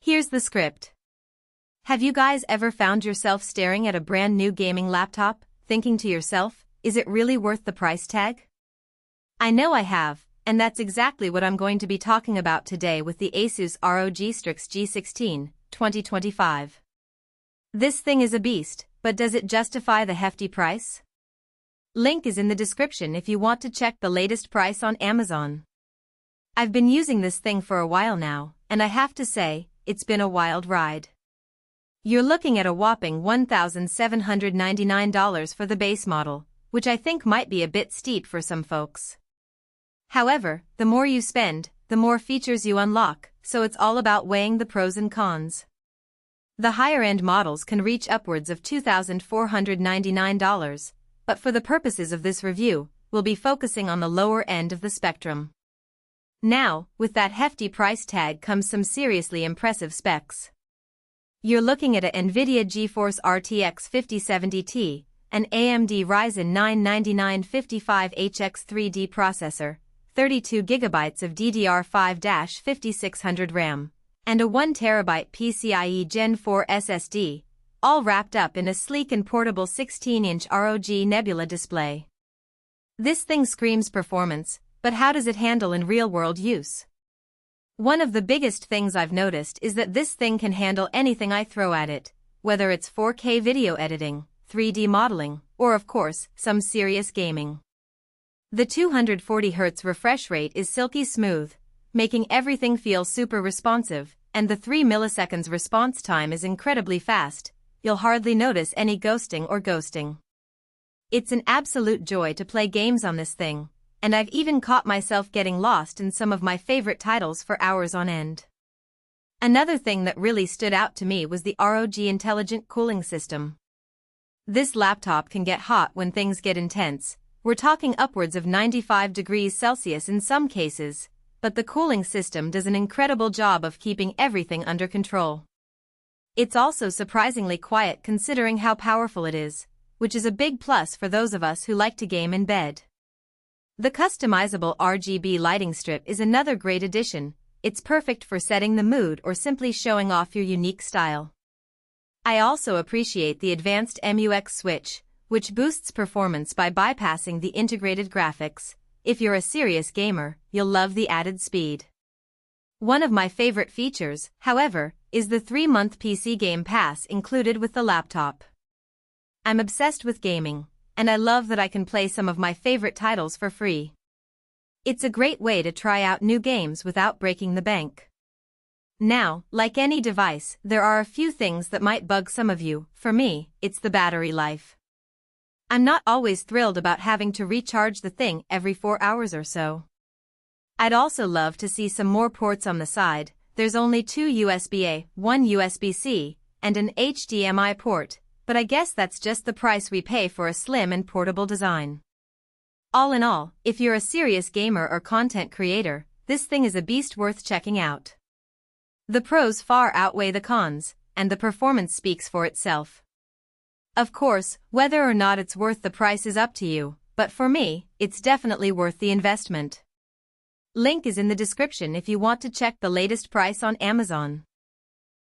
Here's the script. Have you guys ever found yourself staring at a brand new gaming laptop, thinking to yourself, is it really worth the price tag? I know I have, and that's exactly what I'm going to be talking about today with the ASUS ROG Strix G16, 2025. This thing is a beast, but does it justify the hefty price? Link is in the description if you want to check the latest price on Amazon. I've been using this thing for a while now, and I have to say, it's been a wild ride. You're looking at a whopping $1,799 for the base model, which I think might be a bit steep for some folks. However, the more you spend, the more features you unlock, so it's all about weighing the pros and cons. The higher-end models can reach upwards of $2,499, but for the purposes of this review, we'll be focusing on the lower end of the spectrum. Now, with that hefty price tag comes some seriously impressive specs. You're looking at an NVIDIA GeForce RTX 5070 Ti, an AMD Ryzen 9-9955HX 3D processor, 32GB of DDR5-5600 RAM, and a 1TB PCIe Gen 4 SSD, all wrapped up in a sleek and portable 16-inch ROG Nebula display. This thing screams performance, but how does it handle in real-world use? One of the biggest things I've noticed is that this thing can handle anything I throw at it, whether it's 4K video editing, 3D modeling, or of course, some serious gaming. The 240Hz refresh rate is silky smooth, making everything feel super responsive, and the 3 milliseconds response time is incredibly fast. You'll hardly notice any ghosting or ghosting. It's an absolute joy to play games on this thing, and I've even caught myself getting lost in some of my favorite titles for hours on end. Another thing that really stood out to me was the ROG Intelligent Cooling System. This laptop can get hot when things get intense. We're talking upwards of 95 degrees Celsius in some cases, but the cooling system does an incredible job of keeping everything under control. It's also surprisingly quiet considering how powerful it is, which is a big plus for those of us who like to game in bed. The customizable RGB lighting strip is another great addition. It's perfect for setting the mood or simply showing off your unique style. I also appreciate the advanced MUX switch, which boosts performance by bypassing the integrated graphics. If you're a serious gamer, you'll love the added speed. One of my favorite features, however, is the 3-month PC Game Pass included with the laptop. I'm obsessed with gaming, and I love that I can play some of my favorite titles for free. It's a great way to try out new games without breaking the bank. Now, like any device, there are a few things that might bug some of you. For me, it's the battery life. I'm not always thrilled about having to recharge the thing every 4 hours or so. I'd also love to see some more ports on the side. There's only 2 USB-A, 1 USB-C, and an HDMI port, but I guess that's just the price we pay for a slim and portable design. All in all, if you're a serious gamer or content creator, this thing is a beast worth checking out. The pros far outweigh the cons, and the performance speaks for itself. Of course, whether or not it's worth the price is up to you, but for me, it's definitely worth the investment. Link is in the description if you want to check the latest price on Amazon.